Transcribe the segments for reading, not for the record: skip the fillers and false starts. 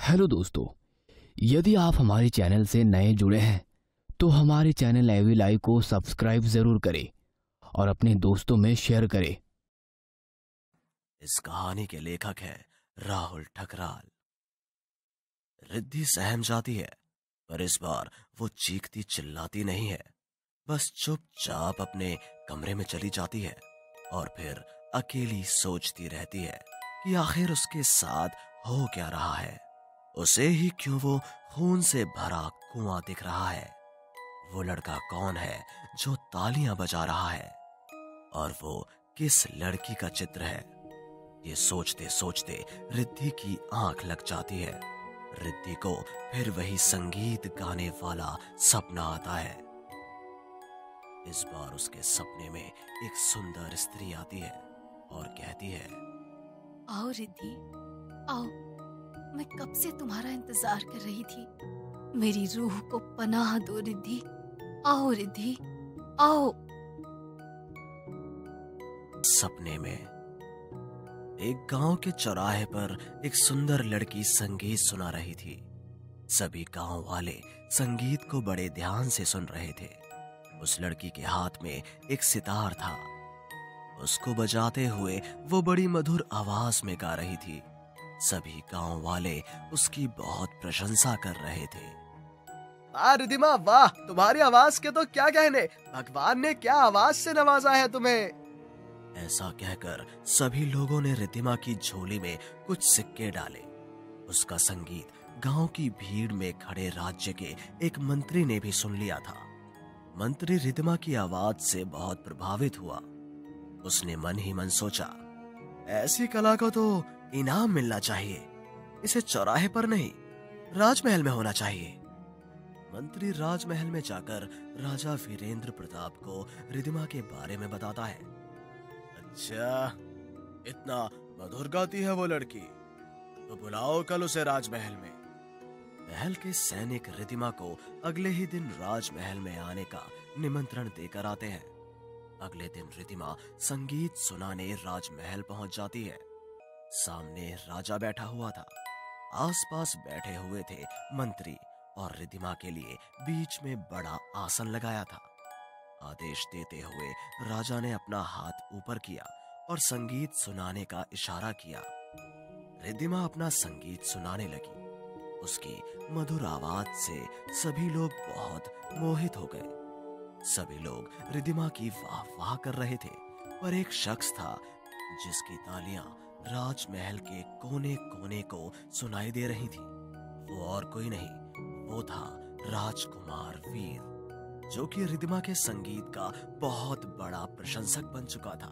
Hello दोस्तों, यदि आप हमारे चैनल से नए जुड़े हैं तो हमारे चैनल एवी लाइव को सब्सक्राइब जरूर करें और अपने दोस्तों में शेयर करें। इस कहानी के लेखक हैं राहुल ठकराल। रिद्धि सहम जाती है, पर इस बार वो चीखती चिल्लाती नहीं है, बस चुपचाप अपने कमरे में चली जाती है और फिर अकेली सोचती रहती है कि आखिर उसके साथ हो क्या रहा है। उसे ही क्यों वो खून से भरा कुआं दिख रहा है। वो लड़का कौन है जो तालियां बजा रहा है, और वो किस लड़की का चित्र है। ये सोचते सोचते रिद्धि की आंख लग जाती है। रिद्धि को फिर वही संगीत गाने वाला सपना आता है। इस बार उसके सपने में एक सुंदर स्त्री आती है और कहती है, आओ रिद्धि, आओ। मैं कब से तुम्हारा इंतजार कर रही थी। मेरी रूह को पनाह दो रिद्धि। आओ रिद्धि, आओ। सपने में एक गांव के चौराहे पर एक सुंदर लड़की संगीत सुना रही थी। सभी गांव वाले संगीत को बड़े ध्यान से सुन रहे थे। उस लड़की के हाथ में एक सितार था। उसको बजाते हुए वो बड़ी मधुर आवाज में गा रही थी। सभी गांव वाले उसकी बहुत प्रशंसा कर रहे थे। वाह रिद्धिमा, वाह, तुम्हारी आवाज के तो क्या कहने। भगवान ने क्या आवाज से नवाजा है तुम्हें। ऐसा कहकर सभी लोगों ने रिद्धिमा की झोली में कुछ सिक्के डाले। उसका संगीत गांव की भीड़ में खड़े राज्य के एक मंत्री ने भी सुन लिया था। मंत्री रिद्धिमा की आवाज से बहुत प्रभावित हुआ। उसने मन ही मन सोचा, ऐसी कला को तो इनाम मिलना चाहिए। इसे चौराहे पर नहीं, राजमहल में होना चाहिए। मंत्री राजमहल में जाकर राजा वीरेंद्र प्रताप को रिद्धिमा के बारे में बताता है। अच्छा, इतना मधुर गाती है वो लड़की, तो बुलाओ कल उसे राजमहल में। महल के सैनिक रिद्धिमा को अगले ही दिन राजमहल में आने का निमंत्रण देकर आते हैं। अगले दिन रिद्धिमा संगीत सुनाने राजमहल पहुंच जाती है। सामने राजा बैठा हुआ था। आसपास बैठे हुए थे मंत्री, और रिद्धिमा के लिए बीच में बड़ा आसन लगाया था। आदेश देते हुए राजा ने अपना हाथ ऊपर किया और संगीत सुनाने का इशारा किया। रिद्धिमा अपना संगीत सुनाने लगी। उसकी मधुर आवाज से सभी लोग बहुत मोहित हो गए। सभी लोग रिद्धिमा की वाह वाह कर रहे थे, पर एक शख्स था जिसकी तालियां राजमहल के कोने कोने को सुनाई दे रही थी। वो और कोई नहीं, वो था राजकुमार वीर, जो कि रिद्धिमा के संगीत का बहुत बड़ा प्रशंसक बन चुका था।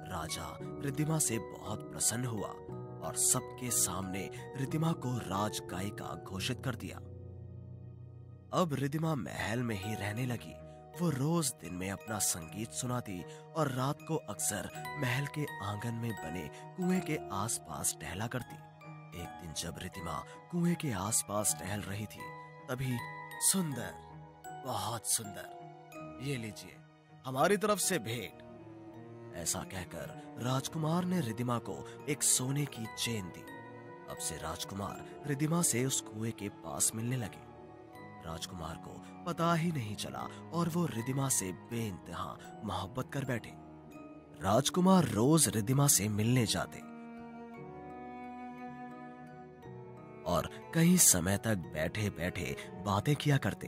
राजा रिद्धिमा से बहुत प्रसन्न हुआ और सबके सामने रिद्धिमा को राजगायिका घोषित कर दिया। अब रिद्धिमा महल में ही रहने लगी। वो रोज दिन में अपना संगीत सुनाती और रात को अक्सर महल के आंगन में बने कुएं के आसपास टहला करती। एक दिन जब रिद्धिमा कुएं के आसपास टहल रही थी, तभी सुंदर, बहुत सुंदर, ये लीजिए हमारी तरफ से भेंट। ऐसा कहकर राजकुमार ने रिद्धिमा को एक सोने की चेन दी। अब से राजकुमार रिद्धिमा से उस कुएं के पास मिलने लगे। राजकुमार को पता ही नहीं चला और वो रिद्धिमा से बेइंतहा मोहब्बत कर बैठे। राजकुमार रोज रिद्धिमा से मिलने जाते और कई समय तक बैठे बैठे बातें किया करते।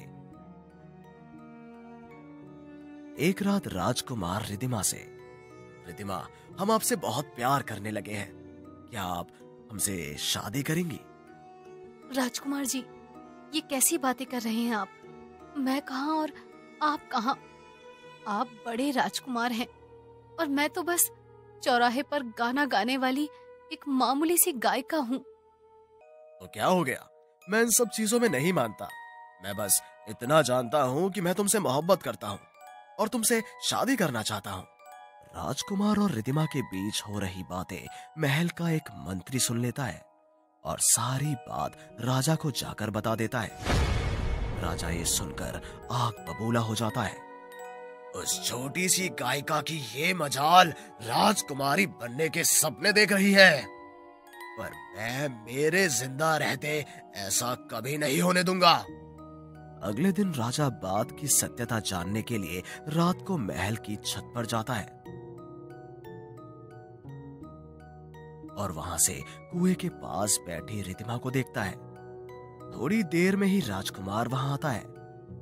एक रात राजकुमार रिद्धिमा से, रिद्धिमा, हम आपसे बहुत प्यार करने लगे हैं, क्या आप हमसे शादी करेंगी? राजकुमार जी, ये कैसी बातें कर रहे हैं आप? मैं कहाँ और आप कहाँ? आप बड़े राजकुमार हैं और मैं तो बस चौराहे पर गाना गाने वाली एक मामूली सी गायिका हूँ। तो क्या हो गया? मैं इन सब चीजों में नहीं मानता। मैं बस इतना जानता हूँ कि मैं तुमसे मोहब्बत करता हूँ और तुमसे शादी करना चाहता हूँ। राजकुमार और रिद्धिमा के बीच हो रही बातें महल का एक मंत्री सुन लेता है और सारी बात राजा को जाकर बता देता है। राजा ये सुनकर आग बबूला हो जाता है। उस छोटी सी गायिका की ये मजाल राजकुमारी बनने के सपने देख रही है। पर मैं मेरे जिंदा रहते ऐसा कभी नहीं होने दूंगा। अगले दिन राजा बात की सत्यता जानने के लिए रात को महल की छत पर जाता है और वहां से कुएं के पास बैठी रिद्धिमा को देखता है। थोड़ी देर में ही राजकुमार वहां आता है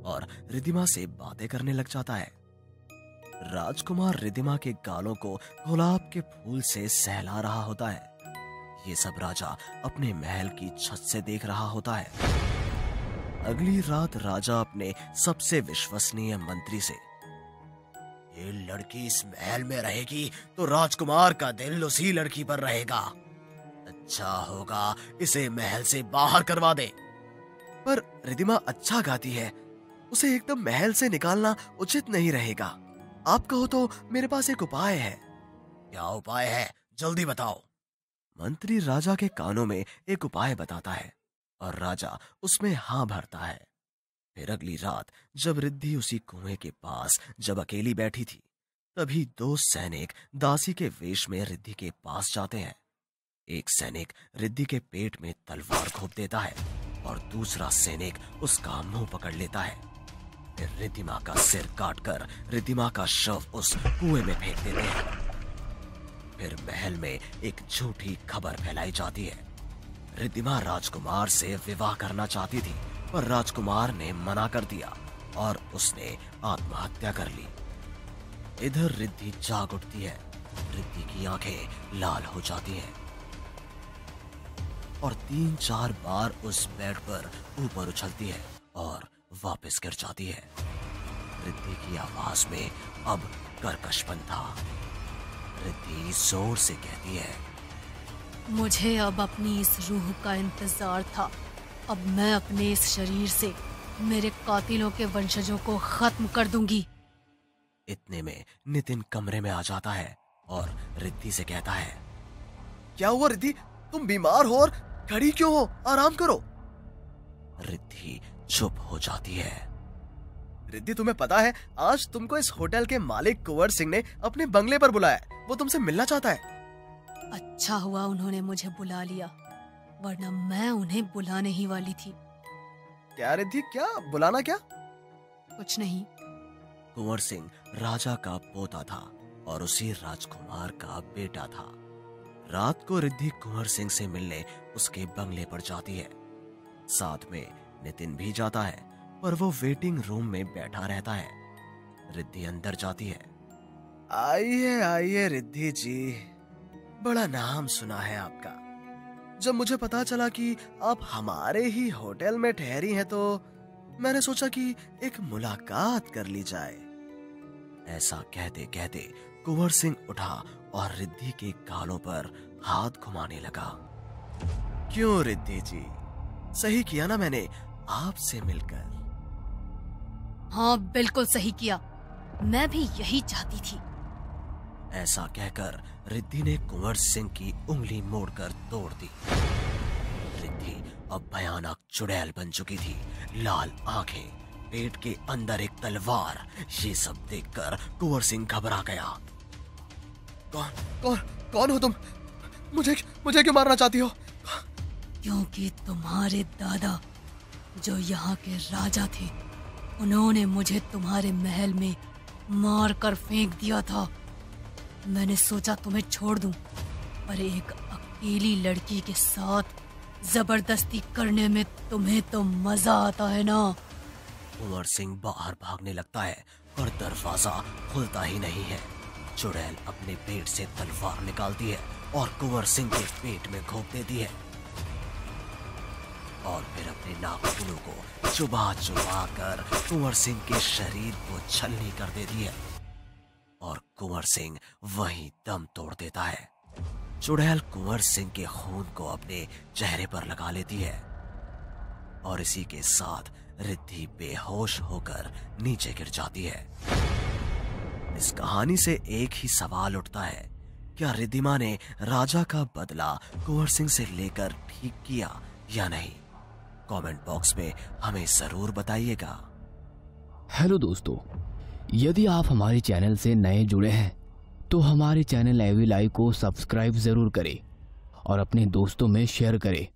और रिद्धिमा से बातें करने लग जाता है। राजकुमार रिद्धिमा के गालों को गुलाब के फूल से सहला रहा होता है। ये सब राजा अपने महल की छत से देख रहा होता है। अगली रात राजा अपने सबसे विश्वसनीय मंत्री से, ये लड़की इस महल में रहेगी तो राजकुमार का दिल उसी लड़की पर रहेगा। अच्छा होगा इसे महल से बाहर करवा दे। पर रिद्धिमा अच्छा गाती है, उसे एकदम महल से निकालना उचित नहीं रहेगा। आप कहो तो मेरे पास एक उपाय है। क्या उपाय है, जल्दी बताओ। मंत्री राजा के कानों में एक उपाय बताता है और राजा उसमें हाँ भरता है। फिर अगली रात जब रिद्धि उसी कुएं के पास जब अकेली बैठी थी, तभी 2 सैनिक दासी के वेश में रिद्धि के पास जाते हैं। एक सैनिक रिद्धि के पेट में तलवार घोंप देता है और दूसरा सैनिक उसका मुंह पकड़ लेता है। फिर रिद्धिमा का सिर काटकर रिद्धिमा का शव उस कुएं में फेंक देते हैं। फिर महल में एक झूठी खबर फैलाई जाती है। रिद्धिमा राजकुमार से विवाह करना चाहती थी, पर राजकुमार ने मना कर दिया और उसने आत्महत्या कर ली। इधर रिद्धि जाग उठती है। रिद्धि की आंखें लाल हो जाती हैं और 3-4 बार उस बेड पर ऊपर उछलती है और वापस गिर जाती है। रिद्धि की आवाज में अब कर्कशपन था। रिद्धि जोर से कहती है, मुझे अब अपनी इस रूह का इंतजार था। अब मैं अपने इस शरीर से मेरे कातिलों के वंशजों को खत्म कर दूंगी। इतने में नितिन कमरे में आ जाता है और रिद्धि से कहता है, क्या हुआ रिद्धि, तुम बीमार हो और खड़ी क्यों हो, आराम करो। रिद्धि चुप हो जाती है। रिद्धि, तुम्हें पता है आज तुमको इस होटल के मालिक कुंवर सिंह ने अपने बंगले पर बुलाया है। वो तुमसे मिलना चाहता है। अच्छा हुआ उन्होंने मुझे बुला लिया, वरना मैं उन्हें बुलाने ही वाली थी। क्या रिद्धि, क्या बुलाना? क्या? कुछ नहीं। कुंवर सिंह राजा का पोता था और उसी राजकुमार का बेटा था। रात को रिद्धि कुंवर सिंह से मिलने उसके बंगले पर जाती है। साथ में नितिन भी जाता है, पर वो वेटिंग रूम में बैठा रहता है। रिद्धि अंदर जाती है। आइए आइए रिद्धि जी, बड़ा नाम सुना है आपका। जब मुझे पता चला कि आप हमारे ही होटल में ठहरी हैं, तो मैंने सोचा कि एक मुलाकात कर ली जाए। ऐसा कहते कहते कुंवर सिंह उठा और रिद्धि के गालों पर हाथ घुमाने लगा। क्यों रिद्धि जी, सही किया ना मैंने आपसे मिलकर? हाँ, बिल्कुल सही किया, मैं भी यही चाहती थी। ऐसा कहकर रिद्धि ने कुंवर सिंह की उंगली मोड़कर तोड़ दी। रिद्धि अब भयानक चुड़ैल बन चुकी थी। लाल आंखें, पेट के अंदर एक तलवार। ये सब देखकर कुंवर सिंह घबरा गया। कौन कौन कौन हो तुम? मुझे क्यों मारना चाहती हो? क्योंकि तुम्हारे दादा जो यहाँ के राजा थे, उन्होंने मुझे तुम्हारे महल में मार कर फेंक दिया था। मैंने सोचा तुम्हें छोड़ दूं, पर एक अकेली लड़की के साथ जबरदस्ती करने में तुम्हें तो मजा आता है ना। कुंवर सिंह बाहर भागने लगता है, पर दरवाजा खुलता ही नहीं है। चुड़ैल अपने पेट से तलवार निकालती है और कुंवर सिंह के पेट में घोंप देती है और फिर अपने नाखूनों को चुबा चुबा कर कुंवर सिंह के शरीर को छलनी कर देती है और कुंवर सिंह वहीं दम तोड़ देता है। चुड़ैल कुंवर सिंह के खून को अपने चेहरे पर लगा लेती है और इसी के साथ रिद्धि बेहोश होकर नीचे गिर जाती है। इस कहानी से एक ही सवाल उठता है, क्या रिद्धिमा ने राजा का बदला कुंवर सिंह से लेकर ठीक किया या नहीं? कमेंट बॉक्स में हमें जरूर बताइएगा। हेलो दोस्तों, यदि आप हमारे चैनल से नए जुड़े हैं तो हमारे चैनल एवी लाइव को सब्सक्राइब जरूर करें और अपने दोस्तों में शेयर करे।